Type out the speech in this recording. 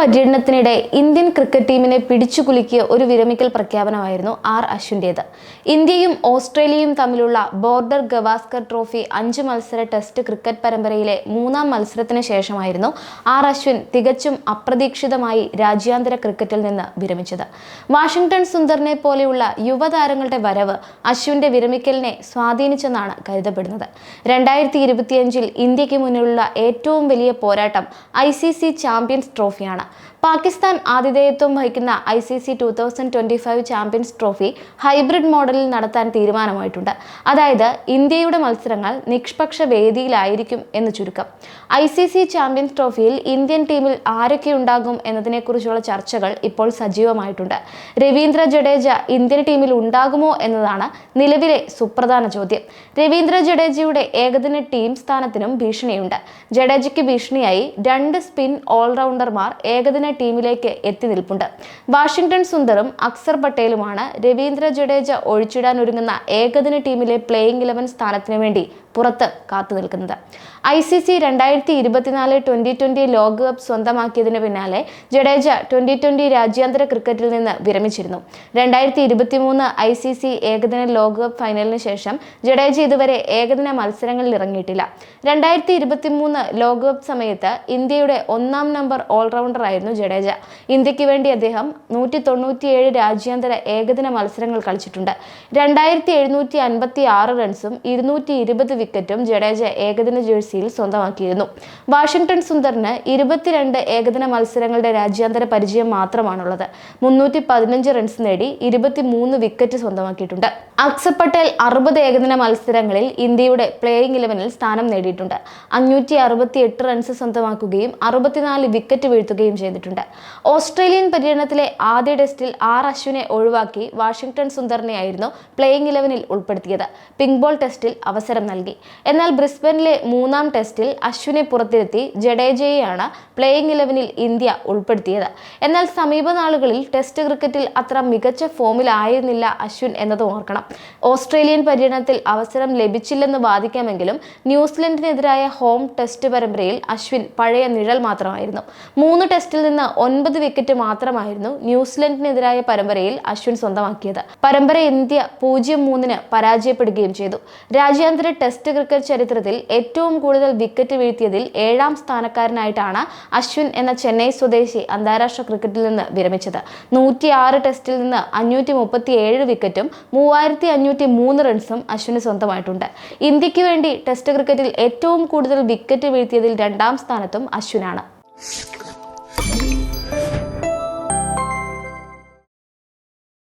പര്യടനത്തിനിടെ Indian cricket ടീമിനെ പിടിച്ചുകുലുക്കിയ ഒരു വിരമിക്കൽ പ്രഖ്യാപനമായിരുന്നു അശ്വിൻ്റേത്. ഇന്ത്യയും ഓസ്ട്രേലിയയും തമ്മിലുള്ള ബോർഡർ ഗവാസ്കർ ട്രോഫി 5 മത്സര ടെസ്റ്റ് ക്രിക്കറ്റ് പരമ്പരയിലെ 3-ാം മത്സരത്തിന് ശേഷമായിരുന്നു അശ്വിൻ തികച്ചും അപ്രതീക്ഷിതമായി രാജ്യാന്തര ക്രിക്കറ്റിൽ നിന്ന് വിരമിച്ചത്. വാഷിംഗ്ടൺ സുന്ദറിനെ പോലെയുള്ള യുവതാരങ്ങളുടെ വരവ് അശ്വിന്റെ വിരമിക്കലിനെ സ്വാധീനിച്ചെന്നാണ് കരുതപ്പെടുന്നത്. 2025 ഇന്ത്യക്ക് മുന്നിലുള്ള ഏറ്റവും വലിയ പോരാട്ടം ICC ചാമ്പ്യൻസ് ട്രോഫിയാണ്. പാകിസ്ഥാൻ ആതിഥേയത്വം വഹിക്കുന്ന ICC 2025 ചാമ്പ്യൻസ് ട്രോഫി ഹൈബ്രിഡ് മോഡലിൽ നടത്താൻ തീരുമാനമായിട്ടുണ്ട്. അതായത് ഇന്ത്യയുടെ മത്സരങ്ങൾ നിഷ്പക്ഷ വേദിയിലായിരിക്കും എന്ന് ചുരുക്കം. ICC ചാമ്പ്യൻസ് ട്രോഫിയിൽ ഇന്ത്യൻ ടീമിൽ ആരൊക്കെ ഉണ്ടാകും എന്നതിനെക്കുറിച്ചുള്ള ചർച്ചകൾ ഇപ്പോൾ സജീവമായിട്ടുണ്ട്. രവീന്ദ്ര ജഡേജ ഇന്ത്യൻ ടീമിൽ ഉണ്ടാകുമോ എന്നതാണ് നിലവിലെ സുപ്രധാന ചോദ്യം. രവീന്ദ്ര ജഡേജയുടെ ഏകദിന ടീം സ്ഥാനത്തിനും ഭീഷണിയുണ്ട്. ജഡേജയ്ക്ക് ഭീഷണിയായി 2 സ്പിൻ ഓൾറൗണ്ടർമാർ ഏകദിന ടീമിലേക്ക് എത്തി നിൽപ്പുണ്ട്. വാഷിംഗ്ടൺ സുന്ദറും അക്സർ പട്ടേലുമാണ് രവീന്ദ്ര ജഡേജ ഒഴിച്ചിടാൻ ഒരുങ്ങുന്ന ഏകദിന ടീമിലെ പ്ലേയിങ് 11 സ്ഥാനത്തിനു വേണ്ടി പുറത്ത് കാത്തു നിൽക്കുന്നത്. ICC 2024 T20 ലോകകപ്പ് സ്വന്തമാക്കിയതിന് പിന്നാലെ ജഡേജ T20 രാജ്യാന്തര ക്രിക്കറ്റിൽ നിന്ന് വിരമിച്ചിരുന്നു. 2023 ICC ഏകദിന ലോകകപ്പ് ഫൈനലിന് ശേഷം ജഡേജ ഇതുവരെ ഏകദിന മത്സരങ്ങളിൽ ഇറങ്ങിയിട്ടില്ല. 2023 ലോകകപ്പ് സമയത്ത് ഇന്ത്യയുടെ 1-ാം നമ്പർ ഓൾറൗണ്ടർ ആയിരുന്നു ജഡേജ. ഇന്ത്യക്ക് വേണ്ടി അദ്ദേഹം 197 രാജ്യാന്തര ഏകദിന മത്സരങ്ങൾ കളിച്ചിട്ടുണ്ട്. 2756 റൺസും 220 വിക്കറ്റും ജഡേജ ഏകദിന ജേഴ്സിയിൽ സ്വന്തമാക്കിയിരുന്നു. വാഷിംഗ്ടൺ സുന്ദറിന് 22 ഏകദിന മത്സരങ്ങളുടെ രാജ്യാന്തര പരിചയം മാത്രമാണുള്ളത്. 315 റൺസ് നേടി 23 വിക്കറ്റ് സ്വന്തമാക്കിയിട്ടുണ്ട്. അക്സർ പട്ടേൽ 60 ഏകദിന മത്സരങ്ങളിൽ ഇന്ത്യയുടെ പ്ലേയിങ് 11-ൽ സ്ഥാനം നേടിയിട്ടുണ്ട്. 568 റൺസ് സ്വന്തമാക്കുകയും 64 വിക്കറ്റ് വീഴ്ത്തുകയും ചെയ്തിട്ടുണ്ട്. ഓസ്ട്രേലിയൻ പര്യടനത്തിലെ ആദ്യ ടെസ്റ്റിൽ അശ്വിനെ ഒഴിവാക്കി വാഷിംഗ്ടൺ സുന്ദറിനെയായിരുന്നു പ്ലേയിങ് 11-ൽ ഉൾപ്പെടുത്തിയത്. പിങ്ക് ബോൾ ടെസ്റ്റിൽ അവസരം നൽകി. എന്നാൽ ബ്രിസ്ബനിലെ 3-ാം ടെസ്റ്റിൽ അശ്വിനെ പുറത്തിരുത്തി ജഡേജയെയാണ് പ്ലേയിങ് 11-ൽ ഇന്ത്യ ഉൾപ്പെടുത്തിയത്. എന്നാൽ സമീപ നാളുകളിൽ ടെസ്റ്റ് ക്രിക്കറ്റിൽ അത്ര മികച്ച ഫോമിലായിരുന്നില്ല അശ്വിൻ എന്നത് ഓർക്കണം. ഓസ്ട്രേലിയൻ പര്യടനത്തിൽ അവസരം ലഭിച്ചില്ലെന്ന് വാദിക്കാമെങ്കിലും ന്യൂസിലൻഡിനെതിരായ ഹോം ടെസ്റ്റ് പരമ്പരയിൽ അശ്വിൻ പഴയ നിഴൽ മാത്രമായിരുന്നു. 3 ടെസ്റ്റിൽ നിന്ന് 9 വിക്കറ്റ് മാത്രമായിരുന്നു ന്യൂസിലൻഡിനെതിരായ പരമ്പരയിൽ അശ്വിൻ സ്വന്തമാക്കിയത്. പരമ്പര ഇന്ത്യ 0-3 പരാജയപ്പെടുകയും ചെയ്തു. രാജ്യാന്തര ടെസ്റ്റ് ക്രിക്കറ്റ് ചരിത്രത്തിൽ ഏറ്റവും കൂടുതൽ വിക്കറ്റ് വീഴ്ത്തിയതിൽ 7-ാം സ്ഥാനക്കാരനായിട്ടാണ് അശ്വിൻ എന്ന ചെന്നൈ സ്വദേശി അന്താരാഷ്ട്ര ക്രിക്കറ്റിൽ നിന്ന് വിരമിച്ചത്. 106 ടെസ്റ്റിൽ നിന്ന് 537 വിക്കറ്റും 3503 റൺസും അശ്വിന് സ്വന്തമായിട്ടുണ്ട്. ഇന്ത്യക്ക് വേണ്ടി ടെസ്റ്റ് ക്രിക്കറ്റിൽ ഏറ്റവും കൂടുതൽ വിക്കറ്റ് വീഴ്ത്തിയതിൽ 2-ാം സ്ഥാനത്തും അശ്വിനാണ്.